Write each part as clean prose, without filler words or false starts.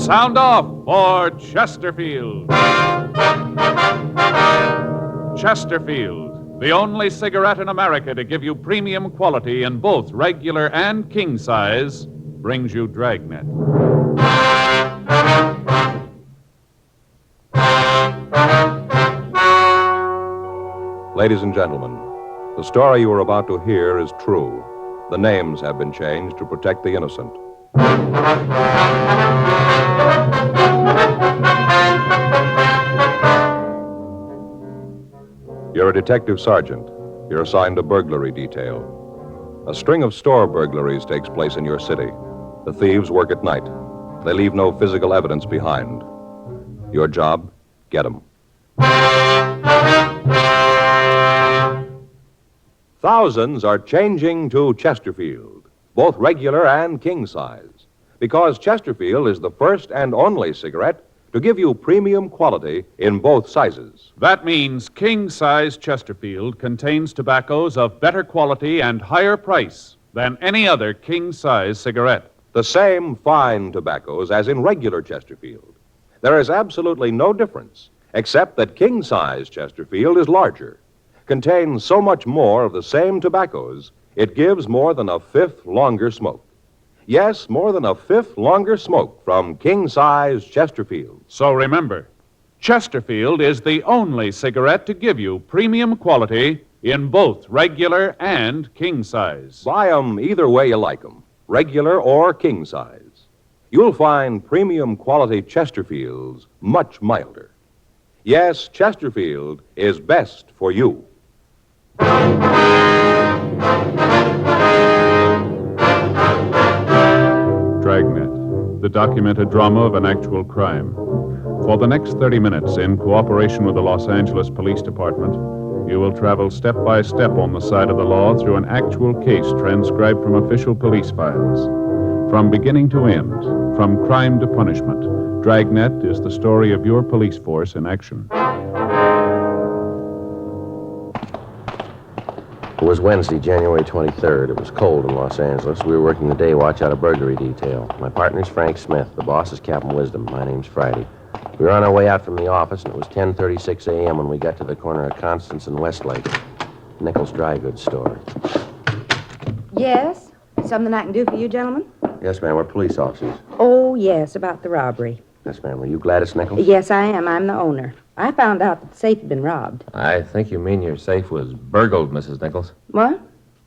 Sound off for Chesterfield. Chesterfield, the only cigarette in America to give you premium quality in both regular and king size, brings you Dragnet. Ladies and gentlemen, the story you are about to hear is true. The names have been changed to protect the innocent. You're a detective sergeant. You're assigned a burglary detail. A string of store burglaries takes place in your city. The thieves work at night. They leave no physical evidence behind. Your job, get them. Thousands are changing to Chesterfield, both regular and king size, because Chesterfield is the first and only cigarette to give you premium quality in both sizes. That means king size Chesterfield contains tobaccos of better quality and higher price than any other king size cigarette. The same fine tobaccos as in regular Chesterfield. There is absolutely no difference, except that king size Chesterfield is larger. Contains so much more of the same tobaccos, it gives more than a fifth longer smoke. Yes, more than a fifth longer smoke from king-size Chesterfield. So remember, Chesterfield is the only cigarette to give you premium quality in both regular and king size. Buy 'em either way you like 'em, regular or king size. You'll find premium quality Chesterfields much milder. Yes, Chesterfield is best for you. Dragnet, the documented drama of an actual crime. For the next 30 minutes, in cooperation with the Los Angeles Police Department, you will travel step by step on the side of the law through an actual case transcribed from official police files. From beginning to end, from crime to punishment, Dragnet is the story of your police force in action. It was Wednesday, January 23rd. It was cold in Los Angeles. We were working the day watch out of burglary detail. My partner's Frank Smith. The boss is Captain Wisdom. My name's Friday. We were on our way out from the office, and it was 10:36 a.m. when we got to the corner of Constance and Westlake. Nichols Dry Goods Store. Yes? Something I can do for you, gentlemen? Yes, ma'am. We're police officers. Oh, yes, about the robbery. Yes, ma'am. Were you Gladys Nichols? Yes, I am. I'm the owner. I found out that the safe had been robbed. I think you mean your safe was burgled, Mrs. Nichols. What?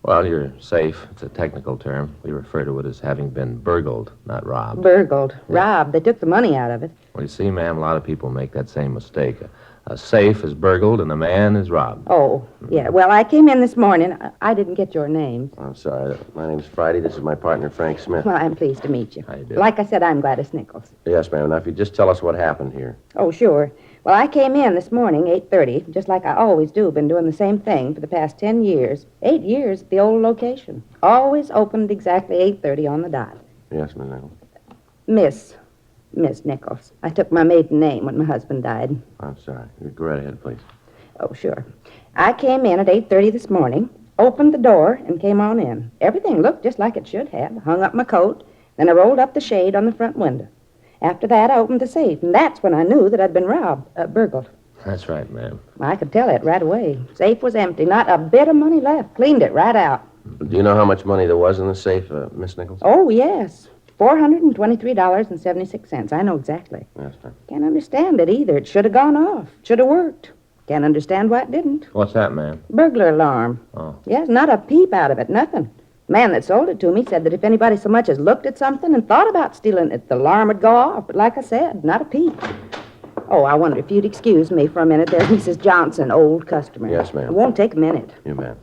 Well, your safe, it's a technical term. We refer to it as having been burgled, not robbed. Burgled. Robbed. They took the money out of it. Well, you see, ma'am, a lot of people make that same mistake. A safe is burgled and a man is robbed. Oh, yeah. Well, I came in this morning. I didn't get your names. I'm sorry. My name's Friday. This is my partner, Frank Smith. Well, I'm pleased to meet you. How you do? Like I said, I'm Gladys Nichols. Yes, ma'am. Now, if you just tell us what happened here. Oh, sure. Well, I came in this morning, 8:30, just like I always do. Been doing the same thing for the past 10 years. 8 years at the old location. Always opened exactly 8:30 on the dot. Yes, Miss Nichols. Miss Nichols. I took my maiden name when my husband died. I'm sorry. You go right ahead, please. Oh, sure. I came in at 8:30 this morning, opened the door, and came on in. Everything looked just like it should have. Hung up my coat, then I rolled up the shade on the front window. After that, I opened the safe, and that's when I knew that I'd been burgled. That's right, ma'am. I could tell it right away. Safe was empty, not a bit of money left. Cleaned it right out. Do you know how much money there was in the safe, Miss Nichols? Oh, yes. $423.76. I know exactly. Yes, ma'am. Can't understand it either. It should have gone off. Should have worked. Can't understand why it didn't. What's that, ma'am? Burglar alarm. Oh. Yes, not a peep out of it, nothing. The man that sold it to me said that if anybody so much as looked at something and thought about stealing it, the alarm would go off. But like I said, not a peep. Oh, I wonder if you'd excuse me for a minute. There's Mrs. Johnson, old customer. Yes, ma'am. It won't take a minute. You bet.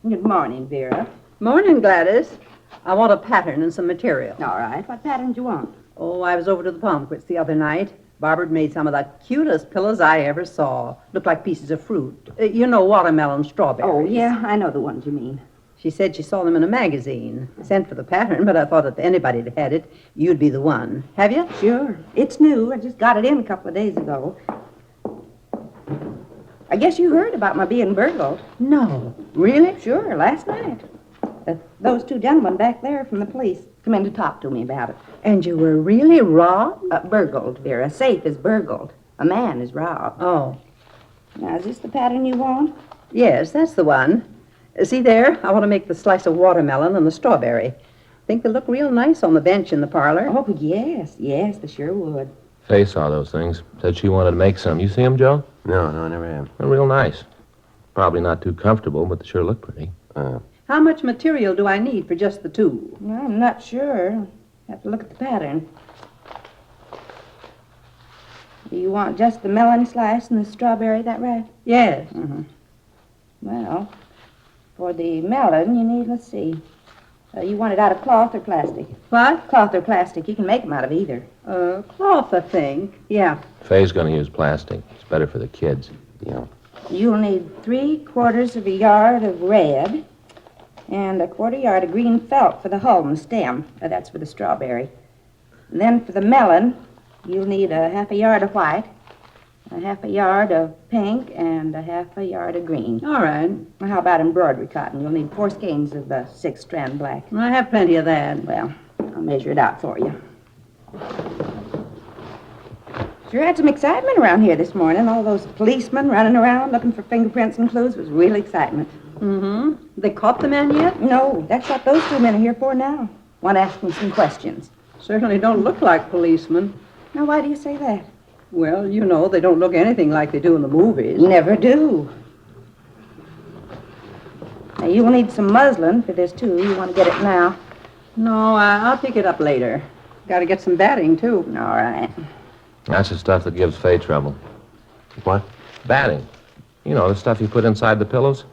Good morning, Vera. Morning, Gladys. I want a pattern and some material. All right. What pattern do you want? Oh, I was over to the Pomquits the other night. Barbara made some of the cutest pillows I ever saw. Looked like pieces of fruit. You know, watermelon strawberries. Oh, yeah, I know the ones you mean. She said she saw them in a magazine. Sent for the pattern, but I thought if anybody had had it, you'd be the one. Have you? Sure. It's new. I just got it in a couple of days ago. I guess you heard about my being burgled. No. Really? Sure, last night. Those two gentlemen back there from the police come in to talk to me about it. And you were really robbed? Burgled, Vera. A safe is burgled. A man is robbed. Oh, Now, is this the pattern you want? yes, that's the one. See there? I want to make the slice of watermelon and the strawberry. Think they look real nice on the bench in the parlor. Oh, yes, they sure would. Faye saw those things. Said she wanted to make some. You see them, Joe? No, I never have. They're real nice. Probably not too comfortable, but they sure look pretty. How much material do I need for just the two? Well, I'm not sure. Have to look at the pattern. Do you want just the melon slice and the strawberry, that right? Yes. Well, for the melon, you need, let's see. You want it out of cloth or plastic? What? Cloth or plastic. You can make them out of either. Cloth, I think. Yeah. Faye's going to use plastic. It's better for the kids. Yeah. You'll need 3/4 of a yard of red and a 1/4 yard of green felt for the hull and the stem. That's for the strawberry. And then for the melon, you'll need a 1/2 yard of white, a 1/2 yard of pink, and a 1/2 yard of green. All right. Now, how about embroidery cotton? You'll need 4 skeins of 6-strand black. I have plenty of that. Well, I'll measure it out for you. Sure had some excitement around here this morning. All those policemen running around looking for fingerprints and clues was real excitement. They caught the man yet? No, that's what those 2 men are here for now. Want to ask them some questions. Certainly don't look like policemen. Now, why do you say that? Well, you know, they don't look anything like they do in the movies. Never do. Now, you will need some muslin for this, too. You want to get it now? No, I'll pick it up later. Got to get some batting, too. All right. That's the stuff that gives Faye trouble. What? Batting. You know, the stuff you put inside the pillows.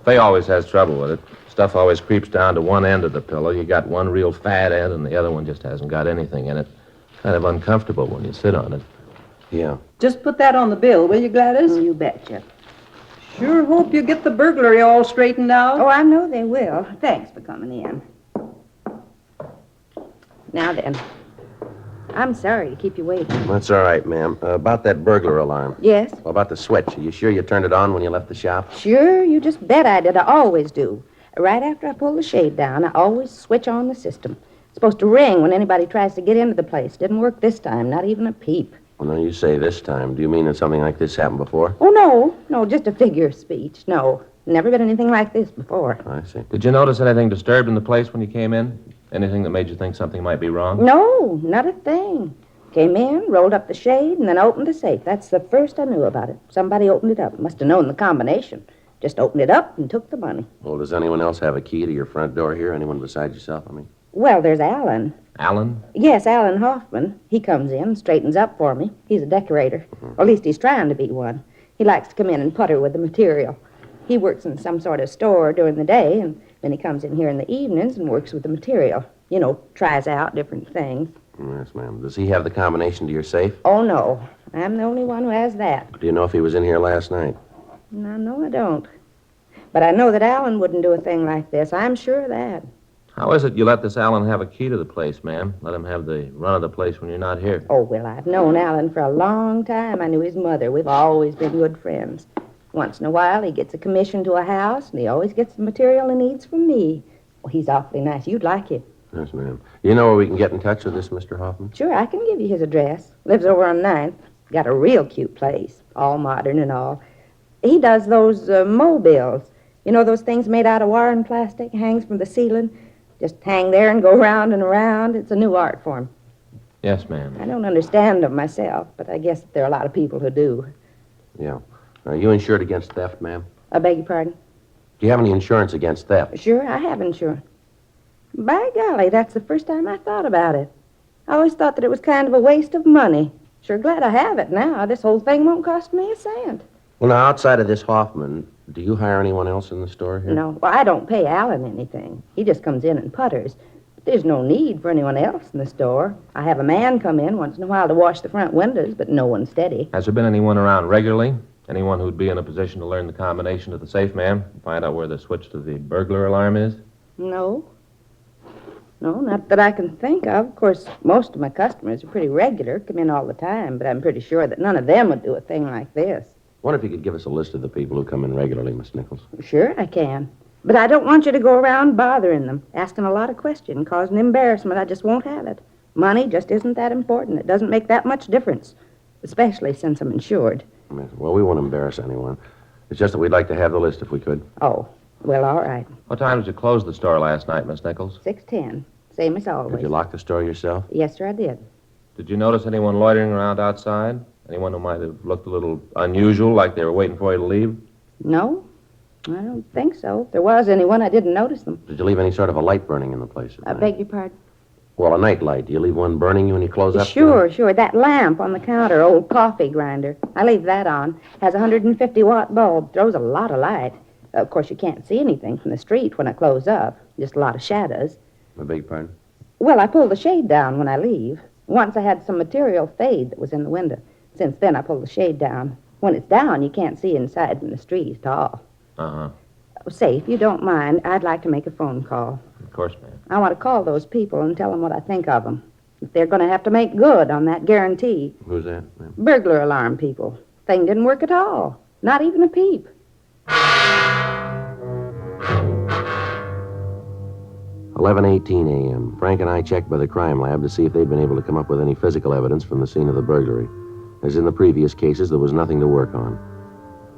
Faye always has trouble with it. Stuff always creeps down to one end of the pillow. You got one real fat end, and the other one just hasn't got anything in it. Kind of uncomfortable when you sit on it. Yeah. Just put that on the bill, will you, Gladys? You betcha. Sure hope you get the burglary all straightened out. Oh, I know they will. Thanks for coming in. Now then, I'm sorry to keep you waiting. That's all right, ma'am. About that burglar alarm. Yes? Well, about the switch. Are you sure you turned it on when you left the shop? Sure, you just bet I did. I always do. Right after I pull the shade down, I always switch on the system. It's supposed to ring when anybody tries to get into the place. Didn't work this time, not even a peep. Well, now you say this time. Do you mean that something like this happened before? Oh, no, just a figure of speech. No, never been anything like this before. I see. Did you notice anything disturbed in the place when you came in? Anything that made you think something might be wrong? No, not a thing. Came in, rolled up the shade, and then opened the safe. That's the first I knew about it. Somebody opened it up. Must have known the combination. Just opened it up and took the money. Well, does anyone else have a key to your front door here? Anyone besides yourself, I mean? Well, there's Alan. Alan? Yes, Alan Hoffman. He comes in and straightens up for me. He's a decorator. Or at least he's trying to be one. He likes to come in and putter with the material. He works in some sort of store during the day, and then he comes in here in the evenings and works with the material. You know, tries out different things. Yes, ma'am. Does he have the combination to your safe? Oh, no. I'm the only one who has that. Do you know if he was in here last night? No, I don't. But I know that Alan wouldn't do a thing like this. I'm sure of that. How is it you let this Alan have a key to the place, ma'am? Let him have the run of the place when you're not here? Oh, well, I've known Alan for a long time. I knew his mother. We've always been good friends. Once in a while, he gets a commission to a house, and he always gets the material he needs from me. Well, he's awfully nice. You'd like him. Yes, ma'am. You know where we can get in touch with this Mr. Hoffman? Sure, I can give you his address. Lives over on 9th. Got a real cute place. All modern and all. He does those mobiles. You know those things made out of wire and plastic? Hangs from the ceiling? Just hang there and go round and around. It's a new art form. Yes, ma'am. I don't understand them myself, but I guess there are a lot of people who do. Yeah. Are you insured against theft, ma'am? I beg your pardon? Do you have any insurance against theft? Sure, I have insurance. By golly, that's the first time I thought about it. I always thought that it was kind of a waste of money. Sure glad I have it now. This whole thing won't cost me a cent. Well, now, outside of this Hoffman, do you hire anyone else in the store here? No, well, I don't pay Alan anything. He just comes in and putters. But there's no need for anyone else in the store. I have a man come in once in a while to wash the front windows, but no one steady. Has there been anyone around regularly? Anyone who'd be in a position to learn the combination to the safe, ma'am? Find out where the switch to the burglar alarm is? No. No, not that I can think of. Of course, most of my customers are pretty regular, come in all the time, but I'm pretty sure that none of them would do a thing like this. Wonder if you could give us a list of the people who come in regularly, Miss Nichols. Sure, I can. But I don't want you to go around bothering them, asking a lot of questions, causing embarrassment. I just won't have it. Money just isn't that important. It doesn't make that much difference, especially since I'm insured. Well, we won't embarrass anyone. It's just that we'd like to have the list if we could. Oh, well, all right. What time did you close the store last night, Miss Nichols? 6:10, same as always. Did you lock the store yourself? Yes, sir, I did. Did you notice anyone loitering around outside? Anyone who might have looked a little unusual, like they were waiting for you to leave? No, I don't think so. If there was anyone, I didn't notice them. Did you leave any sort of a light burning in the place? I beg your pardon? Well, a night light. Do you leave one burning when you close up? Sure. That lamp on the counter, old coffee grinder. I leave that on. Has a 150-watt bulb. Throws a lot of light. Of course, you can't see anything from the street when I close up. Just a lot of shadows. I beg your pardon? Well, I pull the shade down when I leave. Once I had some material fade that was in the window. Since then, I pull the shade down. When it's down, you can't see inside from the street at all. Uh-huh. Say, if you don't mind, I'd like to make a phone call. Of course, ma'am. I want to call those people and tell them what I think of them. If they're going to have to make good on that guarantee. Who's that, ma'am? Burglar alarm people. Thing didn't work at all. Not even a peep. 11:18 a.m. Frank and I checked by the crime lab to see if they'd been able to come up with any physical evidence from the scene of the burglary. As in the previous cases, there was nothing to work on.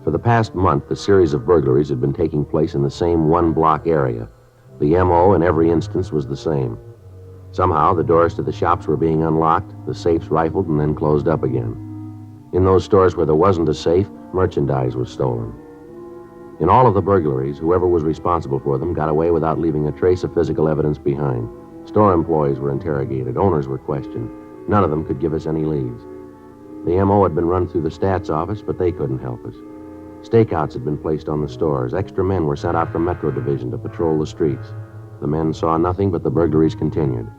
For the past month, the series of burglaries had been taking place in the same one-block area. The M.O. in every instance was the same. Somehow, the doors to the shops were being unlocked, the safes rifled, and then closed up again. In those stores where there wasn't a safe, merchandise was stolen. In all of the burglaries, whoever was responsible for them got away without leaving a trace of physical evidence behind. Store employees were interrogated, owners were questioned. None of them could give us any leads. The M.O. had been run through the stats office, but they couldn't help us. Stakeouts had been placed on the stores. Extra men were sent out from Metro Division to patrol the streets. The men saw nothing, but the burglaries continued.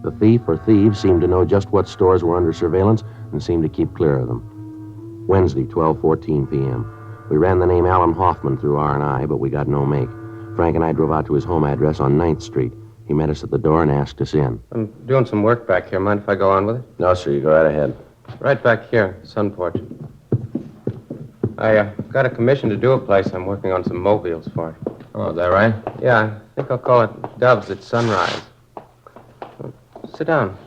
The thief or thieves seemed to know just what stores were under surveillance and seemed to keep clear of them. Wednesday, 12:14 p.m. We ran the name Alan Hoffman through R&I, but we got no make. Frank and I drove out to his home address on 9th Street. He met us at the door and asked us in. I'm doing some work back here. Mind if I go on with it? No, sir, you go right ahead. Right back here, sun porch. I got a commission to do a place. I'm working on some mobiles for it. Oh, is that right? Yeah, I think I'll call it Doves at Sunrise. Sit down.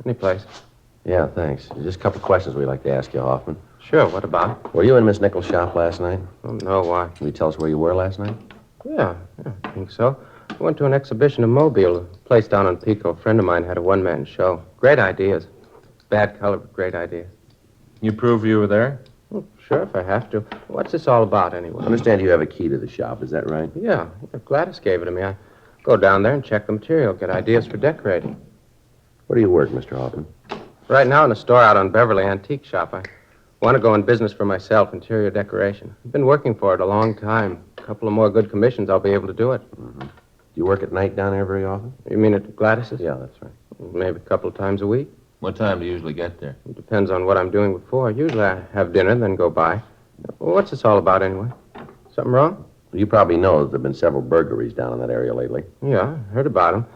Any place. Yeah, thanks. Just a couple questions we'd like to ask you, Hoffman. Sure, what about? Were you in Miss Nichols' shop last night? Oh, no, why? Can you tell us where you were last night? Yeah, I think so. I went to an exhibition of Mobile, a place down on Pico. A friend of mine had a one-man show. Great ideas. Bad color, but great ideas. You prove you were there? Oh, sure, if I have to. What's this all about, anyway? I understand you have a key to the shop, is that right? Yeah, Gladys gave it to me. I go down there and check the material, get ideas for decorating. Where do you work, Mr. Hoffman? Right now in a store out on Beverly, antique shop. I want to go in business for myself, interior decoration. I've been working for it a long time. A couple of more good commissions, I'll be able to do it. Mm-hmm. Do you work at night down there very often? You mean at Gladys's? Yeah, that's right. Maybe a couple of times a week. What time do you usually get there? It depends on what I'm doing before. Usually I have dinner, then go by. Well, what's this all about, anyway? Something wrong? You probably know that there have been several burglaries down in that area lately. Yeah, I heard about them.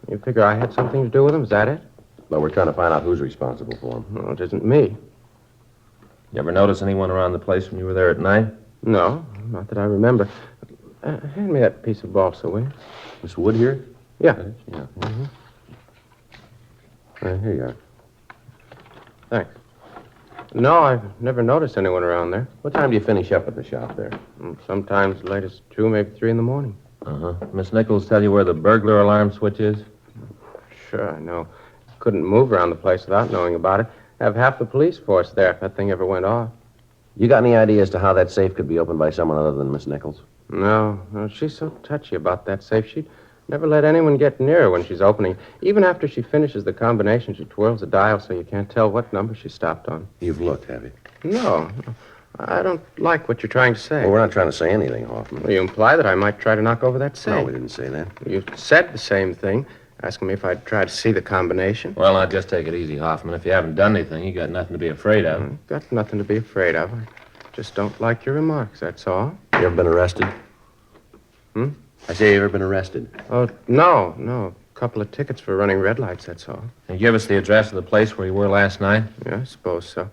You figure I had something to do with them? Is that it? But we're trying to find out who's responsible for them. No, it isn't me. You ever notice anyone around the place when you were there at night? No, not that I remember. Hand me that piece of balsa, will you? Miss Wood here? Yeah. Yeah. Mm-hmm. Here you are. Thanks. No, I've never noticed anyone around there. What time do you finish up at the shop there? Sometimes late as 2, maybe 3 in the morning. Uh-huh. Miss Nichols tell you where the burglar alarm switch is? Sure, I know. Couldn't move around the place without knowing about it. Have half the police force there if that thing ever went off. You got any idea as to how that safe could be opened by someone other than Miss Nichols? No, she's so touchy about that safe. She'd never let anyone get near her when she's opening. Even after she finishes the combination, she twirls the dial so you can't tell what number she stopped on. You've looked, have you? No, I don't like what you're trying to say. Well, we're not trying to say anything, Hoffman. Well, you imply that I might try to knock over that safe. No, we didn't say that. You said the same thing, asking me if I'd try to see the combination. Well, now, just take it easy, Hoffman. If you haven't done anything, you got nothing to be afraid of. I've got nothing to be afraid of. I just don't like your remarks, that's all. You ever been arrested? Hmm? I say, you ever been arrested? Oh, no. A couple of tickets for running red lights, that's all. Can you give us the address of the place where you were last night? Yeah, I suppose so.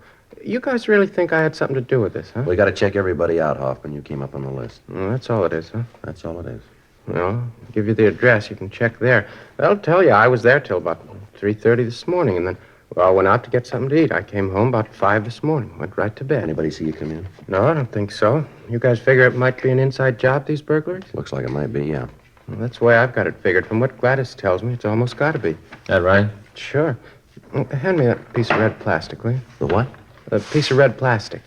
You guys really think I had something to do with this, huh? We got to check everybody out, Hoffman. You came up on the list. Well, that's all it is, huh? That's all it is. Well, I'll give you the address. You can check there. They'll tell you I was there till about 3:30 this morning, and then I went out to get something to eat. I came home about 5 this morning. Went right to bed. Anybody see you come in? No, I don't think so. You guys figure it might be an inside job, these burglaries? Looks like it might be, yeah. Well, that's the way I've got it figured. From what Gladys tells me, it's almost got to be. That right? Sure. Well, hand me that piece of red plastic, will you? The what? A piece of red plastic.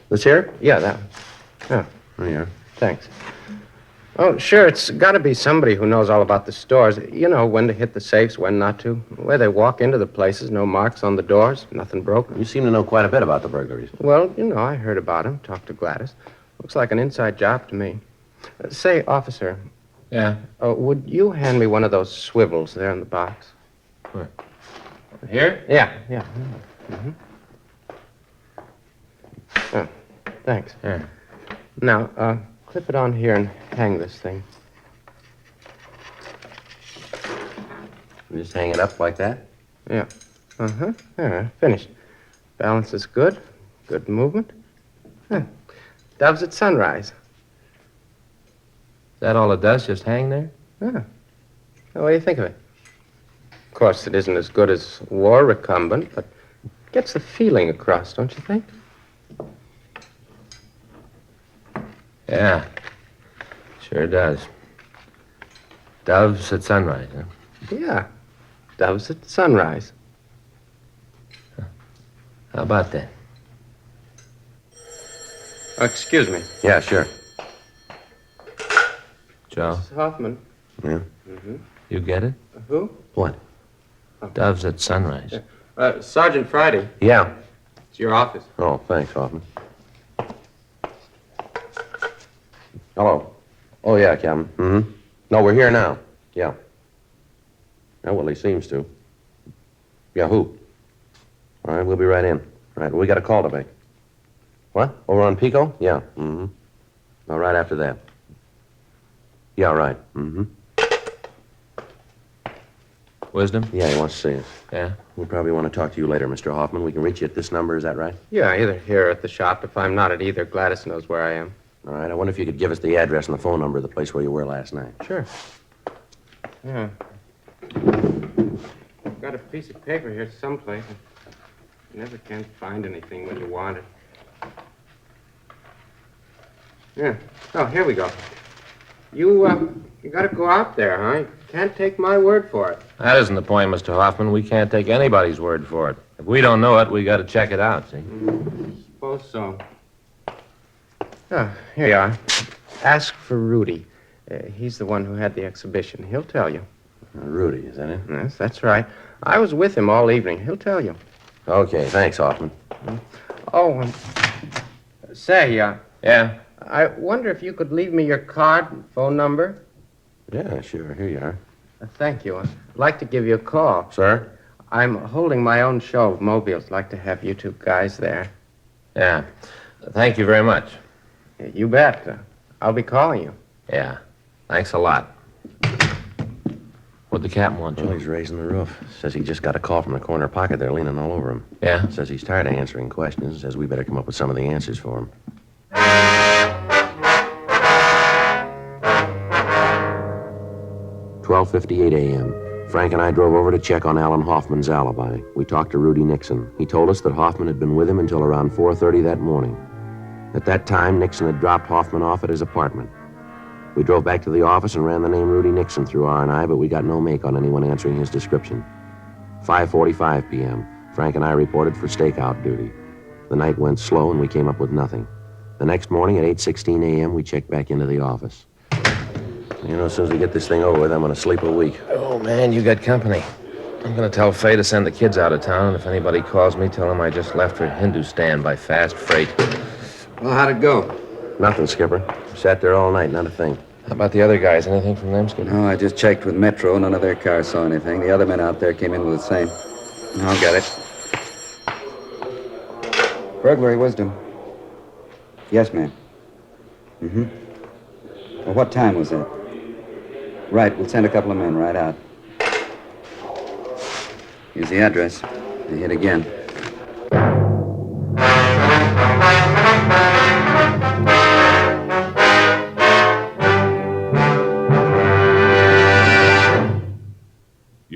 This here? Yeah, that one. Oh, Oh, yeah. thanks. Oh, sure, it's got to be somebody who knows all about the stores. You know, when to hit the safes, when not to. Where they walk into the places, no marks on the doors, nothing broken. You seem to know quite a bit about the burglaries. Well, you know, I heard about him, talked to Gladys. Looks like an inside job to me. Say, officer, Yeah. would you hand me one of those swivels there in the box? Here? Yeah. Mm-hmm. Oh, thanks. Yeah. Now, clip it on here and hang this thing. You just hang it up like that? Yeah. Uh-huh. Yeah, finished. Balance is good. Good movement. Huh. Doves at sunrise. Is that all it does? Just hang there? Yeah. Now, what do you think of it? Of course, it isn't as good as war recumbent, but gets the feeling across, don't you think? Yeah. Sure does. Doves at sunrise, huh? Yeah. Doves at sunrise. How about that? Oh, excuse me. Yeah, sure. Joe, Mrs. Hoffman. Yeah. you get it? Who? What? Doves at sunrise. Sergeant Friday. Yeah. It's your office. Oh, thanks, Hoffman. Hello. Oh, yeah, Captain. Mm-hmm. No, we're here now. Yeah. Yeah, well, he seems to. Yeah, who? All right, we'll be right in. All right, we got a call to make. What? Over on Pico? Yeah. Mm-hmm. All right, after that. Yeah, right. Mm-hmm. Wisdom? Yeah, he wants to see us. Yeah. We'll probably want to talk to you later, Mr. Hoffman. We can reach you at this number, is that right? Yeah, either here or at the shop. If I'm not at either, Gladys knows where I am. All right, I wonder if you could give us the address and the phone number of the place where you were last night. Sure. Yeah. I've got a piece of paper here someplace. You never can find anything when you want it. Yeah. Oh, here we go. You gotta go out there, huh? You can't take my word for it. That isn't the point, Mr. Hoffman. We can't take anybody's word for it. If we don't know it, we got to check it out, see? Suppose so. Oh, here you are. Ask for Rudy. He's the one who had the exhibition. He'll tell you. Rudy, is that it? Yes, that's right. I was with him all evening. He'll tell you. Okay, thanks, Hoffman. Oh, say, Yeah. I wonder if you could leave me your card and phone number. Yeah, sure. Here you are. Thank you. I'd like to give you a call. Sir? I'm holding my own show of mobiles. I'd like to have you two guys there. Yeah. Thank you very much. You bet. I'll be calling you. Yeah. Thanks a lot. What'd the captain want, Well, Joe? he's raising the roof. Says he just got a call from the corner pocket there leaning all over him. Yeah? Says he's tired of answering questions. Says we better come up with some of the answers for him. "12:58 a.m. Frank and I drove over to check on Alan Hoffman's alibi. We talked to Rudy Nixon. He told us that Hoffman had been with him until around 4:30 that morning. At that time, Nixon had dropped Hoffman off at his apartment. We drove back to the office and ran the name Rudy Nixon through R&I, but we got no make on anyone answering his description. 5:45 p.m. Frank and I reported for stakeout duty. The night went slow and we came up with nothing. The next morning at 8:16 a.m., we checked back into the office. You know, as soon as we get this thing over with, I'm going to sleep a week. Oh, man, you got company. I'm going to tell Faye to send the kids out of town, and if anybody calls me, tell them I just left for Hindustan by fast freight. Well, how'd it go? Nothing, Skipper. Sat there all night, not a thing. How about the other guys? Anything from them, Skipper? No, I just checked with Metro. None of their cars saw anything. The other men out there came in with the same. I'll get it. Burglary wisdom. Yes, ma'am. Mm-hmm. Well, what time was that? Right, we'll send a couple of men right out. Here's the address. They hit again.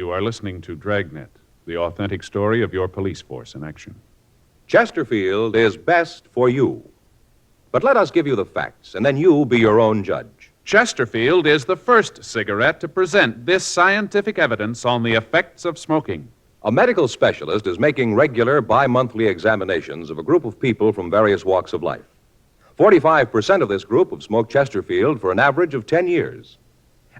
You are listening to Dragnet, the authentic story of your police force in action. Chesterfield is best for you. But let us give you the facts, and then you be your own judge. Chesterfield is the first cigarette to present this scientific evidence on the effects of smoking. A medical specialist is making regular bi-monthly examinations of a group of people from various walks of life. 45% of this group have smoked Chesterfield for an average of 10 years.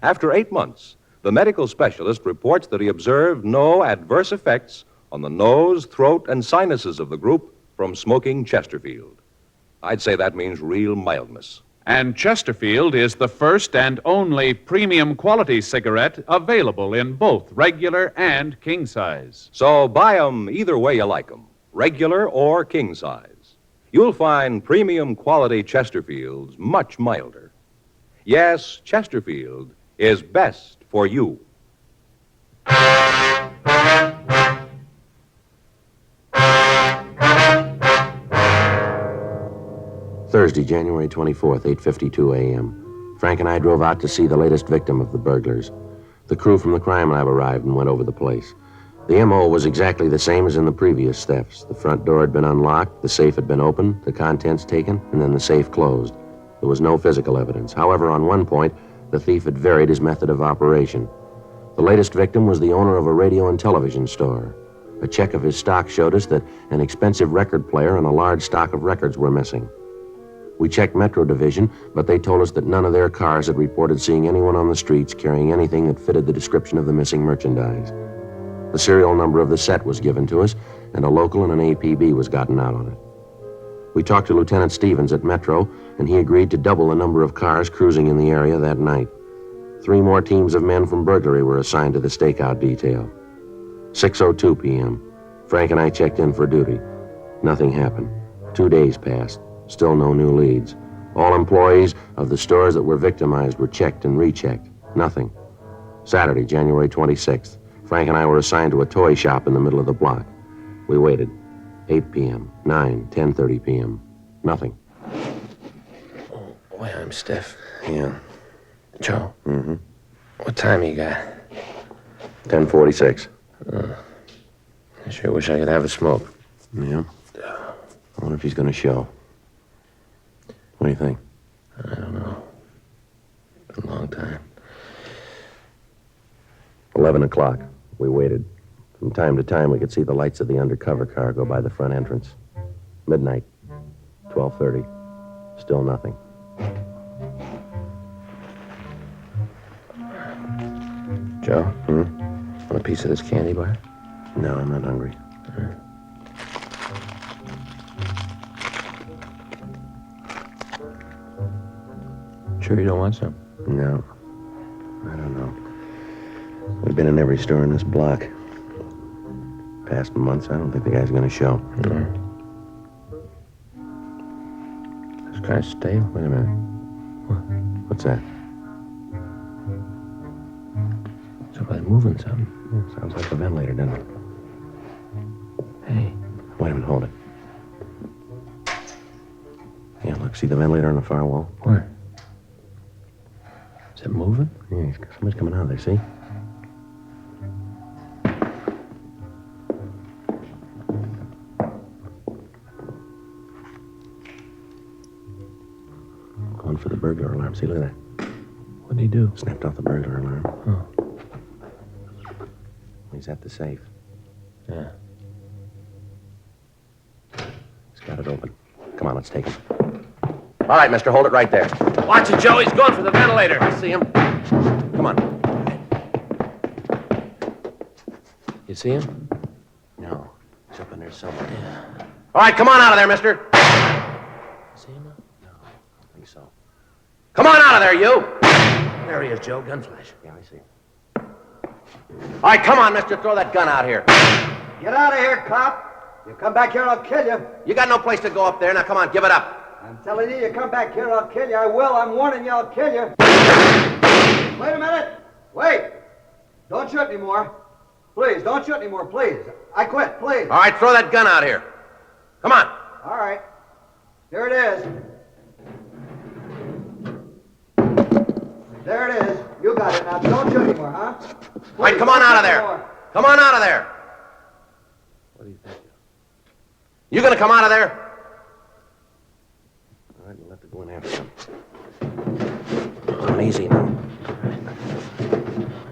After 8 months, the medical specialist reports that he observed no adverse effects on the nose, throat, and sinuses of the group from smoking Chesterfield. I'd say that means real mildness. And Chesterfield is the first and only premium quality cigarette available in both regular and king size. So buy 'em either way you like 'em, regular or king size. You'll find premium quality Chesterfields much milder. Yes, Chesterfield is best for you. Thursday, January 24th, 8:52 a.m. Frank and I drove out to see the latest victim of the burglars. The crew from the crime lab arrived and went over the place. The M.O. was exactly the same as in the previous thefts. The front door had been unlocked, the safe had been opened, the contents taken, and then the safe closed. There was no physical evidence. However, on one point, the thief had varied his method of operation. The latest victim was the owner of a radio and television store. A check of his stock showed us that an expensive record player and a large stock of records were missing. We checked Metro Division, but they told us that none of their cars had reported seeing anyone on the streets carrying anything that fitted the description of the missing merchandise. The serial number of the set was given to us, and a local and an APB was gotten out on it. We talked to Lieutenant Stevens at Metro, and he agreed to double the number of cars cruising in the area that night. 3 more teams of men from burglary were assigned to the stakeout detail. 6:02 p.m. Frank and I checked in for duty. Nothing happened. 2 days passed. Still no new leads. All employees of the stores that were victimized were checked and rechecked. Nothing. Saturday, January 26th. Frank and I were assigned to a toy shop in the middle of the block. We waited. 8 p.m., 9, 10:30 p.m. Nothing. Oh, boy, I'm stiff. Yeah. Joe? Mm-hmm. What time you got? 10:46. I sure wish I could have a smoke. Yeah. I wonder if he's going to show. What do you think? I don't know. Been a long time. 11 o'clock. We waited. From time to time, we could see the lights of the undercover car go by the front entrance. Midnight. 12:30. Still nothing. Joe? Want a piece of this candy bar? No, I'm not hungry. Sure you don't want some? No. I don't know. We've been in every store in this block. Past months, I don't think the guy's going to show. No. It's kind of stale. Wait a minute. What's that? Somebody moving something. Yeah, sounds like the ventilator, doesn't it? Hey. Wait a minute, hold it. Yeah, look, see the ventilator on the far wall? Where? Is it moving? Yeah, somebody's coming out of there, see? Going for the burglar alarm. See, look at that. What'd he do? Snapped off the burglar alarm. Oh. He's at the safe. Yeah. He's got it open. Come on, let's take him. All right, mister, hold it right there. Watch it, Joe. He's going for the ventilator. I see him. Come on. You see him? No, he's up in there somewhere. Yeah. All right, come on out of there, mister. See him? No, I don't think so. Come on out of there, you! There he is, Joe. Gun flash. Yeah, I see him. All right, come on, mister. Throw that gun out here. Get out of here, cop. You come back here, I'll kill you. You got no place to go up there. Now, come on, give it up. I'm telling you, you come back here, I'll kill you. I will. I'm warning you, I'll kill you. Wait a minute. Wait. Don't shoot anymore. Please, don't shoot anymore, please. I quit, please. All right, throw that gun out here. Come on. All right. Here it is. There it is. You got it now. Don't shoot anymore, huh? Right, come on out of there. Come on out of there. What do you think? You gonna come out of there? All right, we'll have to go in after him. Come on, easy now.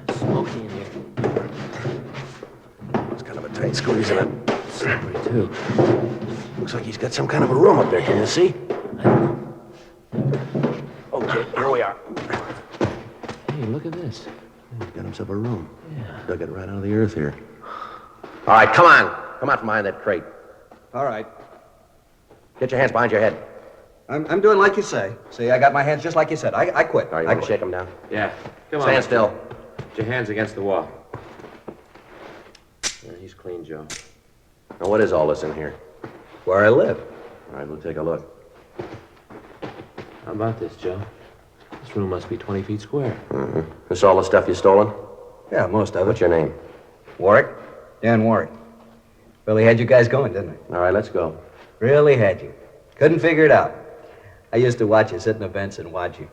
It's smoky in here. It's kind of a tight squeeze in it. Slippery, too. Looks like he's got some kind of a room up there. Can you see? Okay, here we are. Hey, look at this. He's got himself a room. Yeah. Dug it right out of the earth here. All right, come on. Come out from behind that crate. All right. Get your hands behind your head. I'm doing like you say. See, I got my hands just like you said. I quit. All right, you want to shake him down? Yeah. Come on. Stand still. Put your hands against the wall. Yeah, he's clean, Joe. Now, what is all this in here? Where I live. All right, we'll take a look. How about this, Joe? This room must be 20 feet square. Mm-hmm. This all the stuff you stolen? Yeah, most of it. What's your name? Warwick. Dan Warwick. Really had you guys going, didn't I? All right, let's go. Really had you. Couldn't figure it out. I used to watch you sit in the vents and watch you.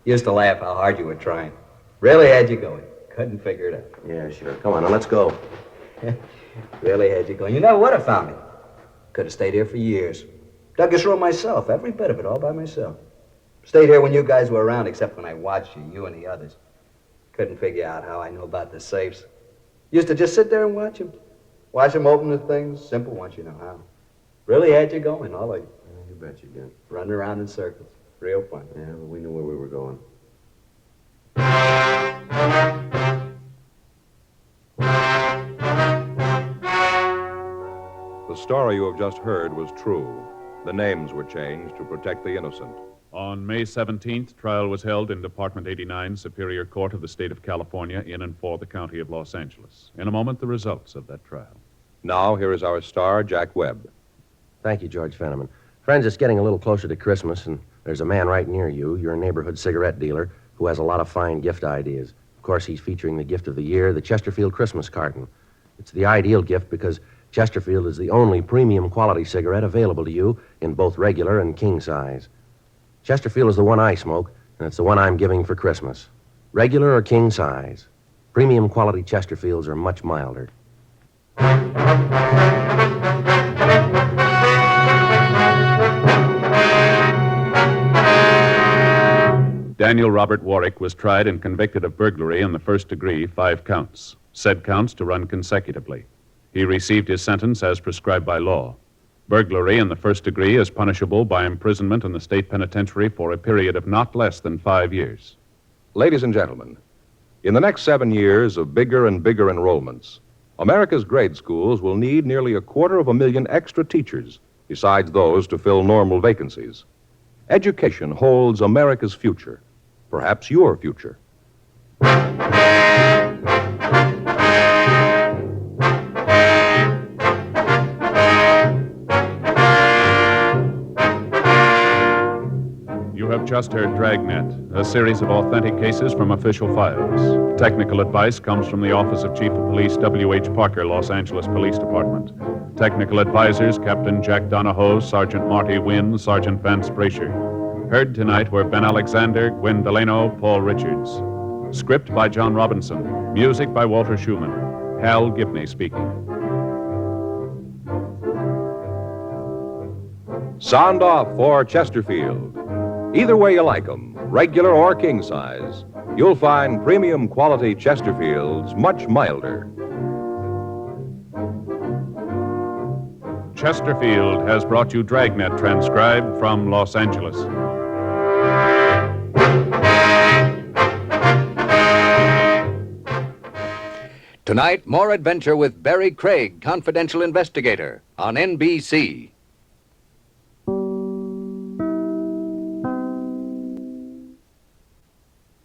Used to laugh how hard you were trying. Really had you going. Couldn't figure it out. Yeah, sure. Come on, now let's go. Really had you going. You never would have found me. Could have stayed here for years. Dug this room myself, every bit of it, all by myself. Stayed here when you guys were around, except when I watched you and the others. Couldn't figure out how I knew about the safes. Used to just sit there and watch them. Watch them open the things, simple once you know how. Really had you going, all of you. Yeah, you bet you did. Running around in circles. Real fun. Yeah, but we knew where we were going. The story you have just heard was true. The names were changed to protect the innocent. On May 17th, trial was held in Department 89, Superior Court of the State of California, in and for the County of Los Angeles. In a moment, the results of that trial. Now, here is our star, Jack Webb. Thank you, George Fenneman. Friends, it's getting a little closer to Christmas, and there's a man right near you, your neighborhood cigarette dealer, who has a lot of fine gift ideas. Of course, he's featuring the gift of the year, the Chesterfield Christmas carton. It's the ideal gift because Chesterfield is the only premium quality cigarette available to you in both regular and king size. Chesterfield is the one I smoke, and it's the one I'm giving for Christmas. Regular or king size. Premium quality Chesterfields are much milder. Daniel Robert Warwick was tried and convicted of burglary in the first degree, 5 counts. Said counts to run consecutively. He received his sentence as prescribed by law. Burglary in the first degree is punishable by imprisonment in the state penitentiary for a period of not less than 5 years. Ladies and gentlemen, in the next 7 years of bigger and bigger enrollments, America's grade schools will need nearly 250,000 extra teachers, besides those to fill normal vacancies. Education holds America's future, perhaps your future. You have just heard Dragnet, a series of authentic cases from official files. Technical advice comes from the Office of Chief of Police W.H. Parker, Los Angeles Police Department. Technical advisors, Captain Jack Donahoe, Sergeant Marty Wynn, Sergeant Vance Brasher. Heard tonight were Ben Alexander, Gwen Delano, Paul Richards. Script by John Robinson. Music by Walter Schumann. Hal Gibney speaking. Sound off for Chesterfield. Either way you like 'em, regular or king size, you'll find premium quality Chesterfields much milder. Chesterfield has brought you Dragnet, transcribed from Los Angeles. Tonight, more adventure with Barry Craig, confidential investigator, on NBC.